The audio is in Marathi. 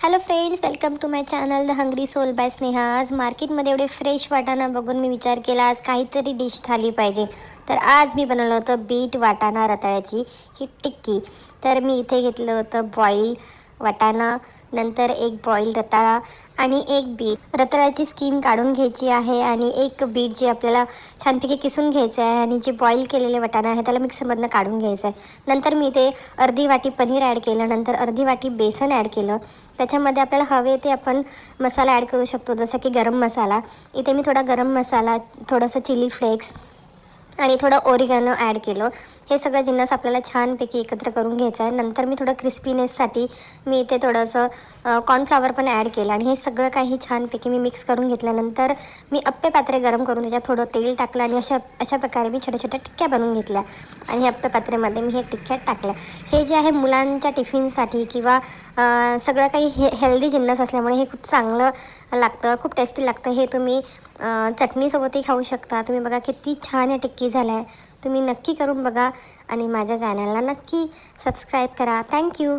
Hello friends, welcome to my channel the hungry soul by Sneha. आज मार्केटमध्ये एवढे फ्रेश वाटाणा बघून मी विचार केला आज काहीतरी डिश झाली पाहिजे. तर आज मी बनवलं होतं बीट वाटाणा रताळ्याची ही टिक्की. तर मी इथे घेतलं होतं बॉईल वाटाणा, नंतर एक बॉईल रताळा आणि एक बीट. रताळ्याची स्किन काढून घ्यायची आहे आणि एक बीट जे आपल्याला छानपैकी किसून घ्यायचं आहे आणि जे बॉईल केलेले वाटाणा आहे त्याला मिक्सरमधनं काढून घ्यायचं आहे. नंतर मी इथे अर्धी वाटी पनीर ॲड केलं, नंतर अर्धी वाटी बेसन ॲड केलं. त्याच्यामध्ये आपल्याला हवे ते आपण मसाला ॲड करू शकतो, जसं की गरम मसाला. इथे मी थोडा गरम मसाला, थोडंसं चिली फ्लेक्स आणि थोडं ओरिगॅनो ॲड केलं. हे सगळं जिन्नस आपल्याला छानपैकी एकत्र करून घ्यायचं आहे. नंतर मी थोडं क्रिस्पीनेससाठी मी इथे थोडंसं कॉर्नफ्लॉवर पण ॲड केलं आणि हे सगळं काही छानपैकी मी मिक्स करून घेतल्यानंतर मी अप्पे पात्रे गरम करून त्याच्यात थोडं तेल टाकलं आणि अशा प्रकारे मी छोट्या छोट्या टिक्क्या बनवून घेतल्या आणि अप्पे पात्रेमध्ये मी हे टिक्क्या टाकल्या. हे जे आहे मुलांच्या टिफिनसाठी किंवा सगळं काही हेल्दी जिन्नस असल्यामुळे हे खूप चांगलं लागतं, खूप टेस्टी लागतं. हे तुम्ही चटणीसोबतही खाऊ शकता. तुम्ही बघा किती छान हे टिक्की झालं आहे. तुम्ही नक्की करून बघा आणि माझ्या चॅनलला नक्की सबस्क्राईब करा. थँक्यू.